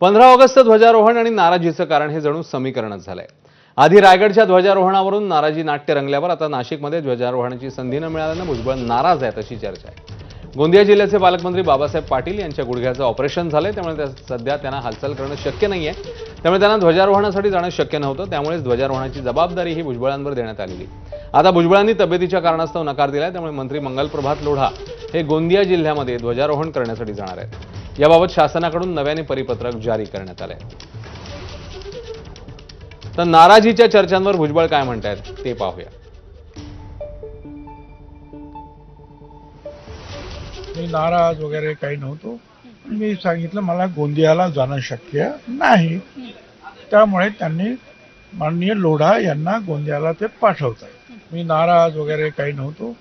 15 August ध्वजारोहण आणि नाराजीचं कारण हे जणू समीकरणच झालंय। आधी रायगडच्या ध्वजारोहणावरून नाराजी नाट्य रंगल्यावर आता नाशिकमध्ये ध्वजारोहणाची संधी न मिळाल्यानं भुजबळ नाराज आहेत अशी चर्चा आहे। गोंदिया जिल्ह्याचे पालकमंत्री बाबासाहेब पाटील यांच्या गुडघ्याचं ऑपरेशन झालंय, त्यामुळे सध्या त्यांना हालचाल करणं शक्य नाहीये। त्यामुळे त्यांना ध्वजारोहणासाठी जाणं शक्य नव्हतं, त्यामुळेच ध्वजारोहणाची जबाबदारी ही भुजबळांवर देण्यात आलेली। आता भुजबळांनी तब्येतीच्या कारणास्तव नकार दिलाय, त्यामुळे मंत्री मंगल प्रभात लोढा हे गोंदिया जिल्ह्यामध्ये ध्वजारोहण करण्यासाठी जाणार आहेत। याबाबत शासनाकडून नव्याने परिपत्रक जारी करण्यात आलंय। तर नाराजीच्या चर्चांवर भुजबळ काय म्हणतायत ते पाहूया। मी नाराज वगैरे काही नव्हतो। मी सांगितलं मला गोंदियाला जाणं शक्य नाही, त्यामुळे त्यांनी माननीय लोढा यांना गोंदियाला ते पाठवतात। मी नाराज वगैरे काही नव्हतो।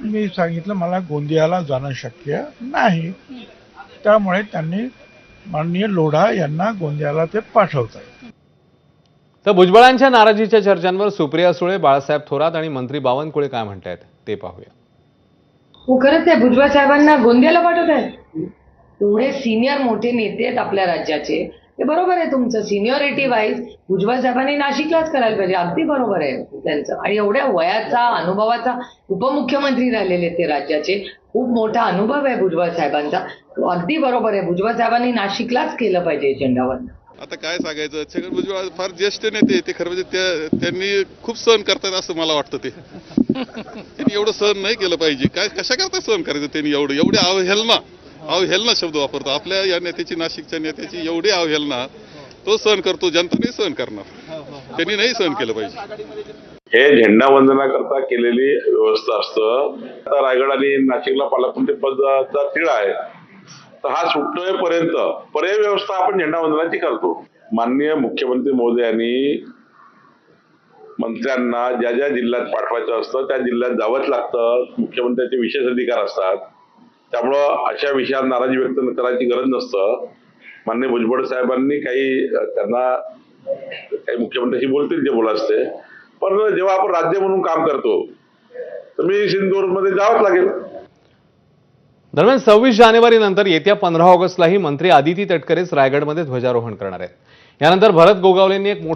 मी सांगितलं मला गोंदियाला जाणं शक्य नाही, त्यामुळे त्यांनी माननीय लोढा यांना गोंदियाला ते पाठवतात। तर भुजबळांच्या नाराजीच्या चर्चांवर सुप्रिया सुळे, बाळासाहेब थोरात आणि मंत्री बावनकुळे काय म्हणतायत ते पाहूया। हो, खरंच आहे, भुजबळ साहेबांना गोंदियाला पाठवत आहे। एवढे सिनियर मोठे नेते आहेत आपल्या राज्याचे, ते बरोबर आहे तुमचं सिनियरिटी वाईज भुजबळ साहेबांनी नाशिकलाच करायला पाहिजे, अगदी बरोबर आहे त्यांचं। आणि एवढ्या वयाचा अनुभवाचा उपमुख्यमंत्री राहिलेले ते राज्याचे, खूप मोठा अनुभव आहे भुजबळ साहेबांचा, अगदी बरोबर आहे। भुजबळ साहेबांनी नाशिकलाच केलं पाहिजे एजेंडावर। आता काय सांगायचं, छगन भुजबळ फार ज्येष्ठ नेते, ते खरं म्हणजे त्यांनी खूप सहन करतात असं मला वाटतं। त्यांनी एवढं सहन नाही केलं पाहिजे। काय कशा करता सहन करायचं त्यांनी एवढे अवहेलना शब्द वापरतो आपल्या या नेत्याची, नाशिकच्या नेत्याची एवढी अवहेलना तो सहन करतो, जनता नाही सहन करणार, त्यांनी नाही सहन केलं पाहिजे। हे झेंडावंदना करता केलेली व्यवस्था असतं। आता रायगड आणि नाशिकला पालकमंत्री पदाचा तिढा आहे, तर हा सुटण्यापर्यंत पर्यायी व्यवस्था आपण झेंडावंदनाची करतो। माननीय मुख्यमंत्री महोदयांनी मंत्र्यांना ज्या ज्या जिल्ह्यात पाठवायचं असतं त्या जिल्ह्यात जावंच लागतं। मुख्यमंत्र्यांचे विशेष अधिकार असतात, त्यामुळं अशा विषयात नाराजी व्यक्त करायची गरज नसतं। माननीय भुजबळ साहेबांनी त्यांना काही मुख्यमंत्र्यांशी बोलतील जे बोलायचे, पण जेव्हा आपण राज्य म्हणून काम करतो तर मी सिंधुदुर्गमध्ये जावंच लागेल। दरम्यान 26 जानेवारी नंतर येत्या 15 ऑगस्टलाही मंत्री आदिती तटकरेच रायगडमध्ये ध्वजारोहण करणार आहेत। यानंतर भरत गोगावलेंनी एक